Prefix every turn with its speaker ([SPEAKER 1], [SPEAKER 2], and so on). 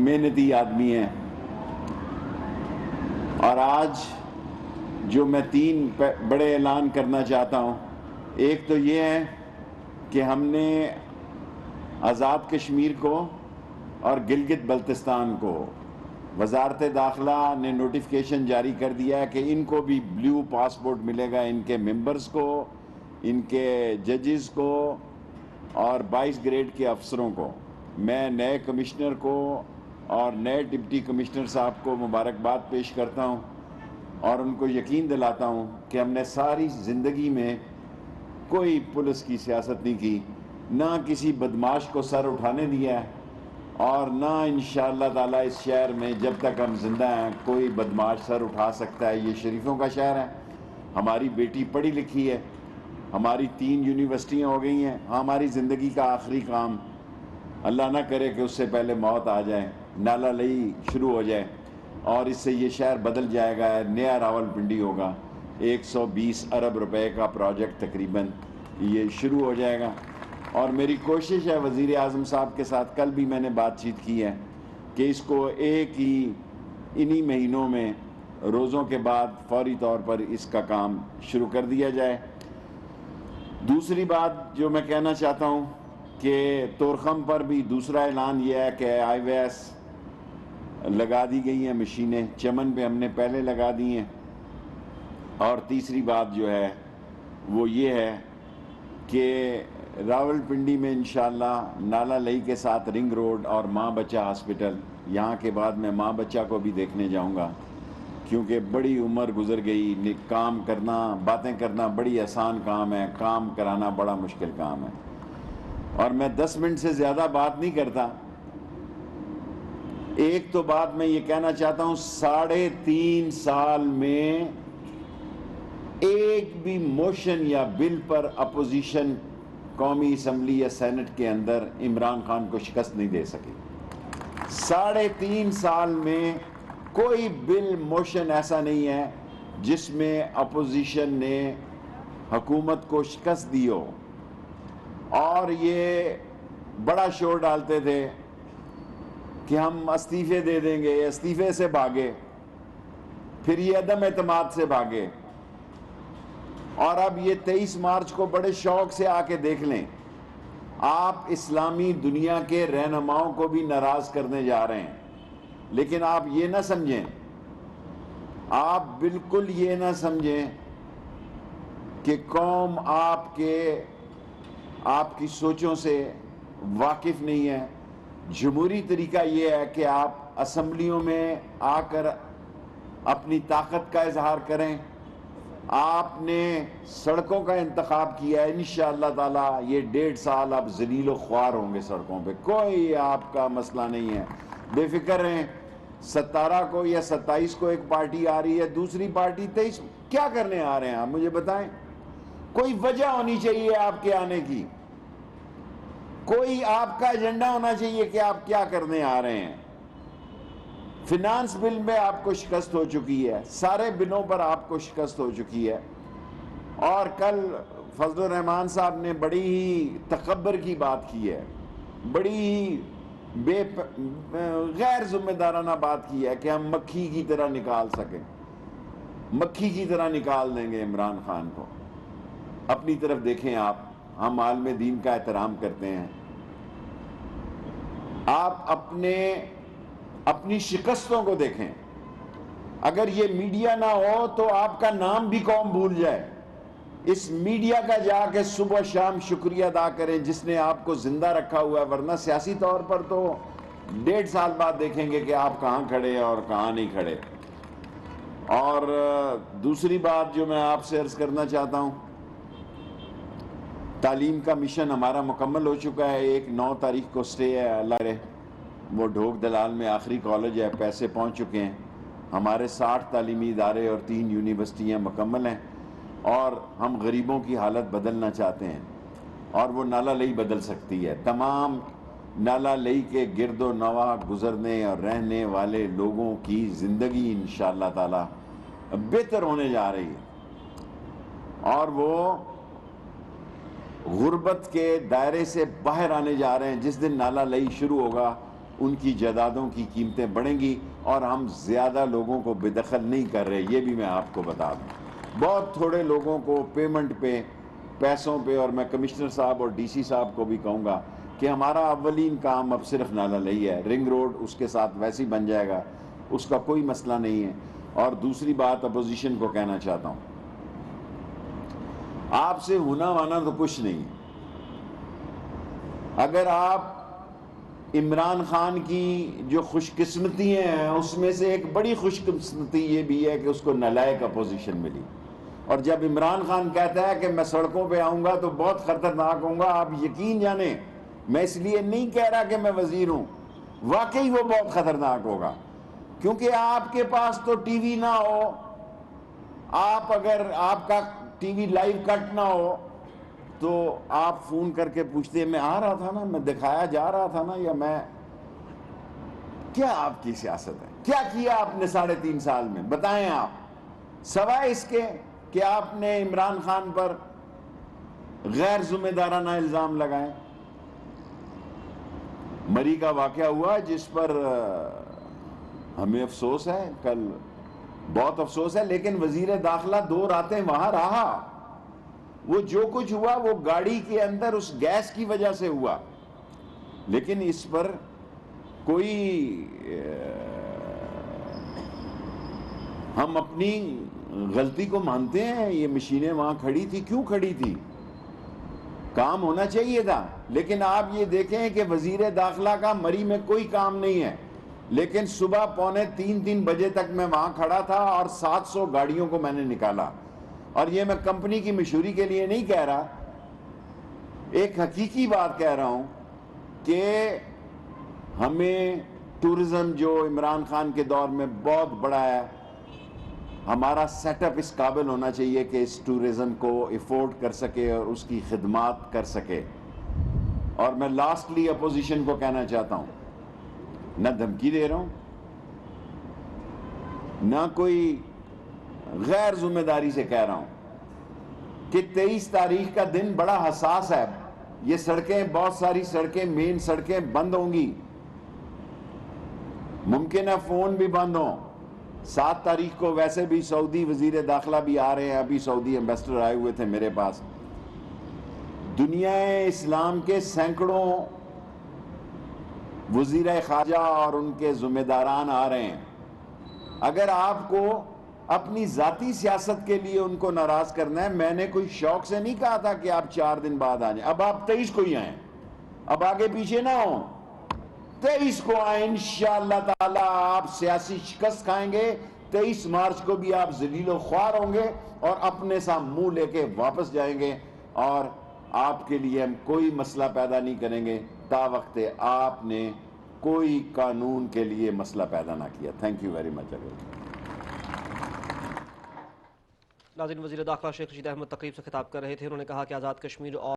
[SPEAKER 1] محنتی آدمی ہیں، اور آج جو میں 3 بڑے اعلان کرنا چاہتا ہوں. ایک تو یہ ہے کہ ہم نے آزاد کشمیر کو اور گلگت بلتستان کو وزارت داخلہ نے نوٹیفیکیشن جاری کر دیا ہے کہ ان کو بھی بلیو پاسپورٹ ملے گا، ان کے ممبرز کو، ان کے ججز کو اور 22 گریڈ کے افسروں کو. میں نئے کمشنر کو اور نئے ڈپٹی کمشنر صاحب کو مبارکباد پیش کرتا ہوں اور ان کو یقین دلاتا ہوں کہ ہم نے ساری زندگی میں کوئی پولیس کی سیاست نہیں کی، نہ کسی بدماش کو سر اٹھانے دیا ہے، اور نہ انشاءاللہ تعالیٰ اس شہر میں جب تک ہم زندہ ہیں کوئی بدماش سر اٹھا سکتا ہے. یہ شریفوں کا شہر ہے، ہماری بیٹی پڑھی لکھی ہے، ہماری 3 یونیورسٹیاں ہو گئی ہیں. ہماری زندگی کا آخری کام، اللہ نہ کرے کہ اس سے پہلے موت آ جائے، نالہ لئی شروع ہو جائے اور اس سے یہ شہر بدل جائے گا، نیا راولپنڈی ہوگا. 120 ارب روپے کا پروجیکٹ تقریباً یہ شروع ہو جائے گا. اور میری کوشش ہے وزیر اعظم صاحب کے ساتھ، کل بھی میں نے بات چیت کی ہے، کہ اس کو انہی مہینوں میں روزوں کے بعد فوری طور پر اس کا کام شروع کر دیا جائے. دوسری بات جو میں کہنا چاہتا ہوں کہ تورخم پر بھی دوسرا اعلان یہ ہے کہ آئی وے ایس لگا دی گئی ہیں مشینیں، چمن پہ ہم نے پہلے لگا دی ہیں. اور تیسری بات جو ہے وہ یہ ہے کہ راولپنڈی میں انشاءاللہ نالہ لئی کے ساتھ رنگ روڈ اور ماں بچہ ہاسپٹل، یہاں کے بعد میں ماں بچہ کو بھی دیکھنے جاؤں گا، کیونکہ بڑی عمر گزر گئی. کام کرنا، باتیں کرنا بڑی آسان کام ہے، کام کرانا بڑا مشکل کام ہے. اور میں 10 منٹ سے زیادہ بات نہیں کرتا. ایک تو بات میں یہ کہنا چاہتا ہوں، 3.5 سال میں ایک بھی موشن یا بل پر اپوزیشن قومی اسمبلی یا سینٹ کے اندر عمران خان کو شکست نہیں دے سکی. 3.5 سال میں کوئی بل موشن ایسا نہیں ہے جس میں اپوزیشن نے حکومت کو شکست دی ہو. اور یہ بڑا شور ڈالتے تھے کہ ہم استعفے دے دیں گے، استعفے سے بھاگے، پھر یہ عدم اعتماد سے بھاگے، اور اب یہ 23 مارچ کو بڑے شوق سے آ کے دیکھ لیں. آپ اسلامی دنیا کے رہنماؤں کو بھی ناراض کرنے جا رہے ہیں. لیکن آپ یہ نہ سمجھیں، آپ بالکل یہ نہ سمجھیں کہ قوم آپ کی سوچوں سے واقف نہیں ہے. جمہوری طریقہ یہ ہے کہ آپ اسمبلیوں میں آ کر اپنی طاقت کا اظہار کریں. آپ نے سڑکوں کا انتخاب کیا ہے، انشاءاللہ تعالیٰ یہ 1.5 سال آپ ذلیل و خوار ہوں گے سڑکوں پہ، کوئی آپ کا مسئلہ نہیں ہے، بے فکر رہیں. 17 کو یا 27 کو ایک پارٹی آ رہی ہے، دوسری پارٹی 23. کیا کرنے آ رہے ہیں آپ مجھے بتائیں؟ کوئی وجہ ہونی چاہیے آپ کے آنے کی، کوئی آپ کا ایجنڈا ہونا چاہیے کہ آپ کیا کرنے آ رہے ہیں. فنانس بل میں آپ کو شکست ہو چکی ہے، سارے بلوں پر آپ کو شکست ہو چکی ہے. اور کل فضل الرحمان صاحب نے بڑی ہی تکبر کی بات کی ہے، بڑی ہی غیر ذمہ دارانہ بات کی ہے کہ ہم مکھی کی طرح نکال سکیں، مکھی کی طرح نکال دیں گے عمران خان کو. اپنی طرف دیکھیں آپ، ہم عالم دین کا احترام کرتے ہیں. آپ اپنی شکستوں کو دیکھیں. اگر یہ میڈیا نہ ہو تو آپ کا نام بھی قوم بھول جائے. اس میڈیا کا جا کے صبح شام شکریہ ادا کریں جس نے آپ کو زندہ رکھا ہوا ہے، ورنہ سیاسی طور پر تو 1.5 سال بعد دیکھیں گے کہ آپ کہاں کھڑے اور کہاں نہیں کھڑے. اور دوسری بات جو میں آپ سے عرض کرنا چاہتا ہوں، تعلیم کا مشن ہمارا مکمل ہو چکا ہے. 9 تاریخ کو سٹے ہے، اللہ کرے وہ ڈھوک دلال میں آخری کالج ہے، پیسے پہنچ چکے ہیں. ہمارے 60 تعلیمی ادارے اور 3 یونیورسٹیاں مکمل ہیں، اور ہم غریبوں کی حالت بدلنا چاہتے ہیں، اور وہ نالہ لئی بدل سکتی ہے. تمام نالہ لئی کے گرد و نواح گزرنے اور رہنے والے لوگوں کی زندگی انشاءاللہ تعالی بہتر ہونے جا رہی ہے، اور وہ غربت کے دائرے سے باہر آنے جا رہے ہیں. جس دن نالہ لئی شروع ہوگا ان کی جائیدادوں کی قیمتیں بڑھیں گی اور ہم زیادہ لوگوں کو بے دخل نہیں کر رہے. یہ بھی میں آپ کو بتا دوں, بہت تھوڑے لوگوں کو پیمنٹ پہ, پیسوں پہ, اور میں کمشنر صاحب اور ڈی سی صاحب کو بھی کہوں گا کہ ہمارا اولین کام اب صرف نالہ لئی ہے. رنگ روڈ اس کے ساتھ ویسے ہی بن جائے گا, اس کا کوئی مسئلہ نہیں ہے. اور دوسری بات اپوزیشن کو کہنا چاہتا ہوں, آپ سے ہونا مانا تو کچھ نہیں ہے. اگر آپ عمران خان کی جو خوش قسمتی ہیں اس میں سے ایک بڑی خوش قسمتی یہ بھی ہے کہ اس کو نالائق اپوزیشن ملی. اور جب عمران خان کہتا ہے کہ میں سڑکوں پہ آؤں گا تو بہت خطرناک ہوں گا, آپ یقین جانیں, میں اس لیے نہیں کہہ رہا کہ میں وزیر ہوں, واقعی وہ بہت خطرناک ہوگا. کیونکہ آپ کے پاس تو ٹی وی نہ ہو, آپ اگر آپ کا ٹی وی لائیو کٹ نہ ہو تو آپ فون کر کے پوچھتے ہیں میں آ رہا تھا نا, میں دکھایا جا رہا تھا نا, یا میں, کیا آپ کی سیاست ہے؟ کیا کیا آپ نے 3.5 سال میں؟ بتائیں آپ, سوائے اس کے کہ آپ نے عمران خان پر غیر ذمہ دارانہ الزام لگائے. مری کا واقعہ ہوا جس پر ہمیں افسوس ہے, کل بہت افسوس ہے, لیکن وزیر داخلہ 2 راتیں وہاں رہا. وہ جو کچھ ہوا وہ گاڑی کے اندر اس گیس کی وجہ سے ہوا, لیکن اس پر کوئی ہم اپنی غلطی کو مانتے ہیں. یہ مشینیں وہاں کھڑی تھی, کیوں کھڑی تھی؟ کام ہونا چاہیے تھا. لیکن آپ یہ دیکھیں کہ وزیر داخلہ کا مری میں کوئی کام نہیں ہے, لیکن صبح 2:45-3 بجے تک میں وہاں کھڑا تھا اور 700 گاڑیوں کو میں نے نکالا. اور یہ میں کمپنی کی مشہوری کے لیے نہیں کہہ رہا, ایک حقیقی بات کہہ رہا ہوں کہ ہمیں ٹورزم جو عمران خان کے دور میں بہت بڑا ہے, ہمارا سیٹ اپ اس قابل ہونا چاہیے کہ اس ٹورزم کو افورڈ کر سکے اور اس کی خدمات کر سکے. اور میں لاسٹلی اپوزیشن کو کہنا چاہتا ہوں, نہ دھمکی دے رہا ہوں, نہ کوئی غیر ذمہ داری سے کہہ رہا ہوں کہ 23 تاریخ کا دن بڑا حساس ہے. یہ سڑکیں, بہت ساری سڑکیں, مین سڑکیں بند ہوں گی, ممکن ہے فون بھی بند ہوں. 7 تاریخ کو ویسے بھی سعودی وزیر داخلہ بھی آ رہے ہیں, ابھی سعودی ایمبیسڈر آئے ہوئے تھے میرے پاس. دنیا اسلام کے سینکڑوں وزیر خارجہ اور ان کے ذمہ داران آ رہے ہیں. اگر آپ کو اپنی ذاتی سیاست کے لیے ان کو ناراض کرنا ہے, میں نے کوئی شوق سے نہیں کہا تھا کہ آپ 4 دن بعد آ جائیں. اب آپ 23 کو ہی آئیں, اب آگے پیچھے نہ ہوں. 23 کو آئیں, انشاءاللہ تعالی آپ سیاسی شکست کھائیں گے. 23 مارچ کو بھی آپ ذلیل و خوار ہوں گے اور اپنے ساتھ منہ لے کے واپس جائیں گے, اور آپ کے لیے ہم کوئی مسئلہ پیدا نہیں کریں گے تا وقت آپ نے کوئی قانون کے لیے مسئلہ پیدا نہ کیا. Thank you very much.
[SPEAKER 2] ناظرین، وزیر داخلہ شیخ رشید احمد تقریب سے خطاب کر رہے تھے. انہوں نے کہا کہ آزاد کشمیر اور